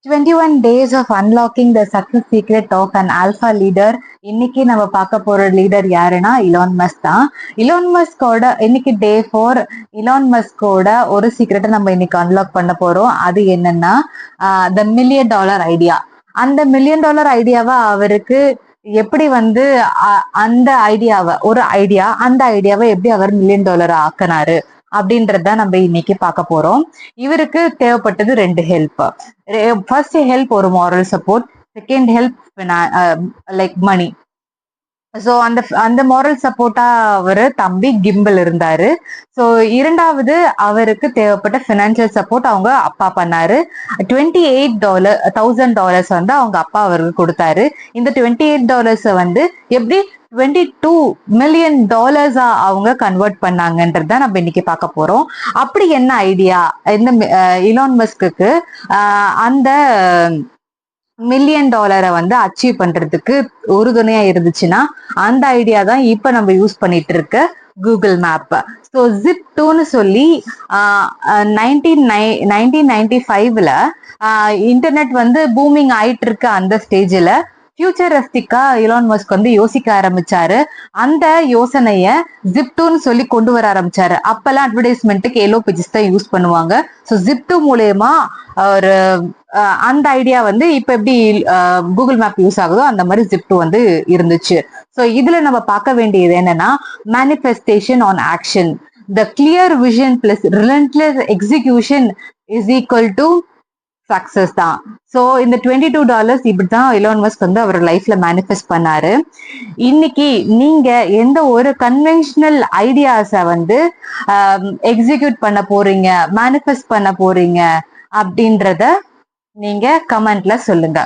21 days of unlocking the success secret of an alpha leader. இன்னைக்கு நம்ம பார்க்க போற லீடர் யாருன்னா இலான் மஸ்க் தான். இலான் மஸ்கோட இன்னைக்கு டே 4. இலான் மஸ்கோட ஒரு சீக்ரெட்டை நம்ம இன்னைக்கு அன்லாக் பண்ண போறோம். அது என்னன்னா த $1 million ஐடியா. அந்த $1 million ஐடியாவை அவருக்கு எப்படி வந்து அந்த ஐடியாவை அந்த ஐடியாவை எப்படி அவர் $1 million ஆக்கினாரு அப்படின்றத நம்ம இன்னைக்கு பார்க்க போறோம். இவருக்கு தேவைப்பட்டது 2 ஹெல்ப். ஃபர்ஸ்ட் ஹெல்ப் ஒரு moral support, second help like money. So அந்த மாரல் சப்போர்ட்டா அவரு தம்பி கிம்பிள் இருந்தாரு. ஸோ இரண்டாவது அவருக்கு தேவைப்பட்ட ஃபினான்சியல் சப்போர்ட் அவங்க அப்பா பண்ணாரு. $28,000 வந்து அவங்க அப்பா அவருக்கு கொடுத்தாரு. இந்த $28 வந்து எப்படி $22 million அவங்க கன்வெர்ட் பண்ணாங்கன்றத நம்ம இன்னைக்கு பார்க்க போறோம். அப்படி என்ன ஐடியா இந்த இலான் மஸ்க்கு அந்த $1 million வந்து அச்சீவ் பண்றதுக்கு உறுதுணையா இருந்துச்சுன்னா அந்த ஐடியா தான் இப்ப நம்ம யூஸ் பண்ணிட்டு இருக்க கூகுள் மேப். ஸோ Zip2ன்னு சொல்லி 1995ல இன்டர்நெட் வந்து பூமிங் ஆயிட்டு இருக்க அந்த ஸ்டேஜ்ல ஃபியூச்சரிஸ்டிக்கா இலான் மஸ்க் வந்து யோசிக்க ஆரம்பிச்சாரு. அந்த யோசனைய Zip2ன்னு சொல்லி கொண்டு வர ஆரம்பிச்சாரு. அப்பெல்லாம் அட்வர்டைஸ்மெண்ட்டுக்கு எல்லோ பேஜஸ் தான் யூஸ் பண்ணுவாங்க. ஸோ Zip2 மூலயமா ஒரு அந்த ஐடியா வந்து இப்ப எப்படி கூகுள் மேப் யூஸ் ஆகுதோ அந்த மாதிரி Zip2 வந்து இருந்துச்சு. ஸோ இதுல நம்ம பார்க்க வேண்டியது என்னன்னா manifestation on action. The clear vision plus relentless execution is equal to success தான். ஸோ இந்த $22 இப்படிதான் இலான் மஸ்க் வந்து அவர் லைஃப்ல மேனிஃபெஸ்ட் பண்ணாரு. இன்னைக்கு நீங்க எந்த ஒரு கன்வென்ஷனல் ஐடியாஸை வந்து எக்ஸிக்யூட் பண்ண போறீங்க, மேனிஃபெஸ்ட் பண்ண போறீங்க அப்படின்றத நீங்க கமெண்ட்ல சொல்லுங்க.